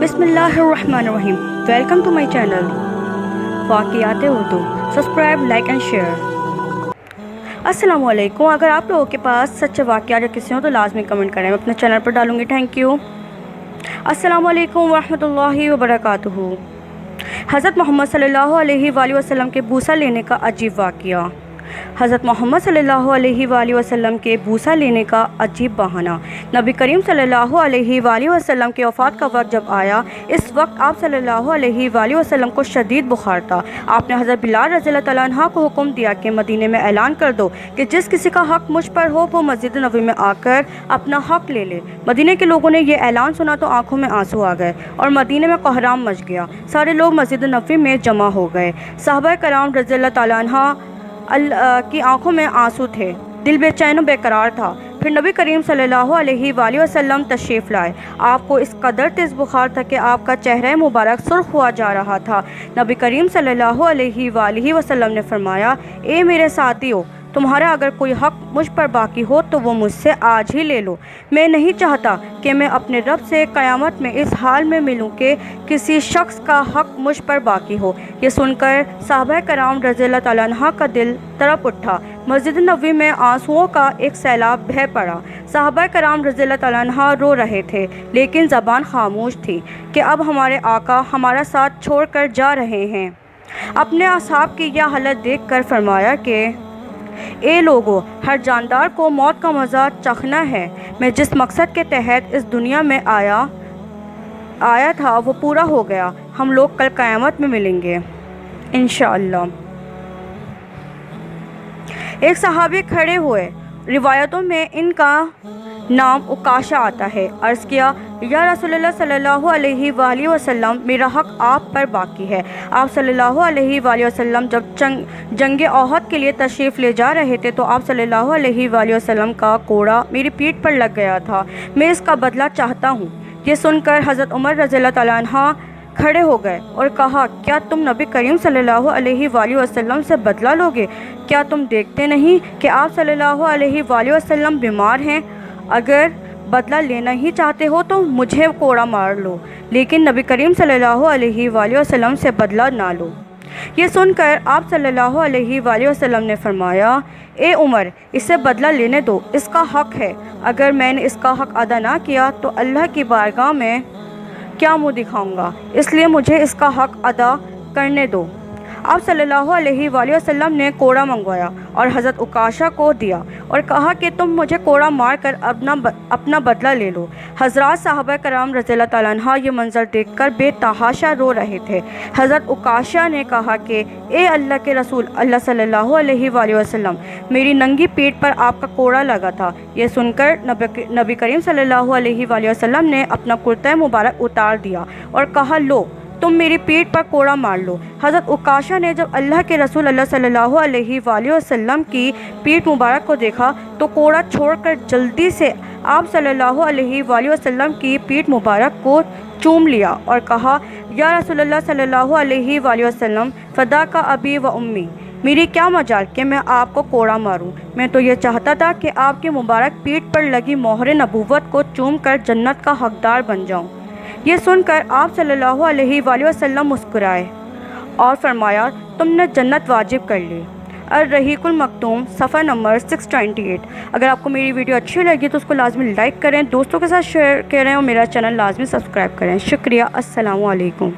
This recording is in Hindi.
बिस्मिल्लाहिर्रहमानिर्रहीम। Welcome to my channel Waqiyat Urdu. Subscribe, like and share. अस्सलाम वालेकुम। अगर आप लोगों के पास सच्चे वाक़ियात या किस्से हो तो लाजमी कमेंट करें, मैं अपने चैनल पर डालूँगी। Thank you. अस्सलाम वालेकुम वरहमतुल्लाहि वबरकातुहू। हज़रत मोहम्मद सल्लल्लाहु अलैहि वसल्लम के बूसा लेने का अजीब वाक़िया। हज़रत मोहम्मद सल्लल्लाहु अलैहि वसल्लम के बूसा लेने का अजीब बहाना। नबी करीम सल्लल्लाहु अलैहि वसल्लम के वफ़ात का वक्त जब आया, इस वक्त आप सल्लल्लाहु अलैहि वसल्लम को शदीद बुखार था। आपने हज़रत बिलाल रज़ियल्लाहु तआला अन्हु को हुक्म दिया कि मदीने में ऐलान कर दो कि जिस किसी का हक़ मुझ पर हो वो मस्जिद नबवी में आकर अपना हक़ ले ले। मदीने के लोगों ने यह ऐलान सुना तो आँखों में आंसू आ गए और मदीने में कोहराम मच गया। सारे लोग मस्जिद नबवी में जमा हो गए। सहाबा कराम रज़ियल्लाहु तआला अन्हु की आंखों में आंसू थे, दिल बेचैन व बेकरार था। फिर नबी करीम सल्लल्लाहु अलैहि वसल्लम तशरीफ़ लाए। आपको इस कदर तेज़ बुखार था कि आपका चेहरा मुबारक सुर्ख हुआ जा रहा था। नबी करीम सल्लल्लाहु अलैहि वसल्लम ने फरमाया, ए मेरे साथियों, तुम्हारा अगर कोई हक़ मुझ पर बाकी हो तो वो मुझसे आज ही ले लो। मैं नहीं चाहता कि मैं अपने रब से क़यामत में इस हाल में मिलूं कि किसी शख्स का हक़ मुझ पर बाकी हो। ये सुनकर सहाबा कराम रज़ियल्लाहु तआला अन्हु का दिल तड़प उठा। मस्जिद नबवी में आंसुओं का एक सैलाब बह पड़ा। सहाबा कराम रज़ियल्लाहु तआला अन्हु रो रहे थे, लेकिन ज़बान खामोश थी कि अब हमारे आका हमारा साथ छोड़ कर जा रहे हैं। अपने असहाब की यह हालत देख कर फरमाया कि ए लोगों, हर जानदार को मौत का मज़ा चखना है। मैं जिस मकसद के तहत इस दुनिया में आया था वो पूरा हो गया। हम लोग कल क़यामत में मिलेंगे इंशाअल्लाह। एक सहाबी खड़े हुए, रिवायतों में इनका नाम उकाशा आता है। अर्ज़ किया, या रसूलल्लाह सल्लल्लाहु अलैहि वसल्लम, मेरा हक़ आप पर बाकी है। आप सल्लल्लाहु अलैहि वसल्लम जब जंग ओहद के लिए तशरीफ़ ले जा रहे थे तो आप सल्लल्लाहु अलैहि वसल्लम का कोड़ा मेरी पीठ पर लग गया था। मैं इसका बदला चाहता हूँ। ये सुनकर हज़रत उमर रज़ियल्लाहु तआला अन्हु खड़े हो गए और कहा, क्या तुम नबी करीम सल्लल्लाहु अलैहि वसल्लम से बदला लोगे? क्या तुम देखते नहीं कि आप सल्लल्लाहु अलैहि वसल्लम बीमार हैं? अगर बदला लेना ही चाहते हो तो मुझे कोड़ा मार लो, लेकिन नबी करीम सल्लल्लाहु अलैहि वसल्लम से बदला ना लो। ये सुनकर आप सल्लल्लाहु अलैहि वसल्लम ने फरमाया, ए उमर, इससे बदला लेने दो, इसका हक़ है। अगर मैंने इसका हक़ अदा ना किया तो अल्लाह की बारगाह में क्या मुँह दिखाऊंगा, इसलिए मुझे इसका हक़ अदा करने दो। आप सल्लल्लाहु अलैहि वसल्लम ने कोड़ा मंगवाया और हज़रत उकाशा को दिया और कहा कि तुम मुझे कोड़ा मार कर अपना बदला ले लो। हज़रात सहाबा कराम रज़ियल्लाहु तआला अन्हु ये मंज़र देखकर बेतहाशा रो रहे थे। हज़रत उकाशा ने कहा कि ए अल्लाह के रसूल अल्लाह सल्लल्लाहु अलैहि वसल्लम, मेरी नंगी पीठ पर आपका कोड़ा लगा था। ये सुनकर नबी करीम सल्लल्लाहु अलैहि वसल्लम ने अपना कुर्ता मुबारक उतार दिया और कहा, लो तुम मेरी पीठ पर कोड़ा मार लो। हज़रत उकाशा ने जब अल्लाह के रसूल अल्लाह सल्लल्लाहु अलैहि वसल्लम की पीठ मुबारक को देखा तो कोड़ा छोड़कर जल्दी से आप सल्लल्लाहु अलैहि वसल्लम की पीठ मुबारक को चूम लिया और कहा, या रसूलल्लाह सल्लल्लाहु अलैहि वसल्लम, फ़दा का अबी व उम्मी, मेरी क्या मजाल कि मैं आपको कोड़ा मारूं। मैं तो ये चाहता था कि आपकी मुबारक पीठ पर लगी मोहर नबूवत को चूम कर जन्नत का हकदार बन जाऊं। ये सुनकर आप सल्लल्लाहु अलैहि वसल्लम मुस्कुराए और फरमाया, तुमने जन्नत वाजिब कर ली। अर-रहीकुल मक्तूम, सफ़ा नंबर 628। अगर आपको मेरी वीडियो अच्छी लगी तो उसको लाजमी लाइक करें, दोस्तों के साथ शेयर करें और मेरा चैनल लाजमी सब्सक्राइब करें। शुक्रिया। अस्सलामु अलैकुम।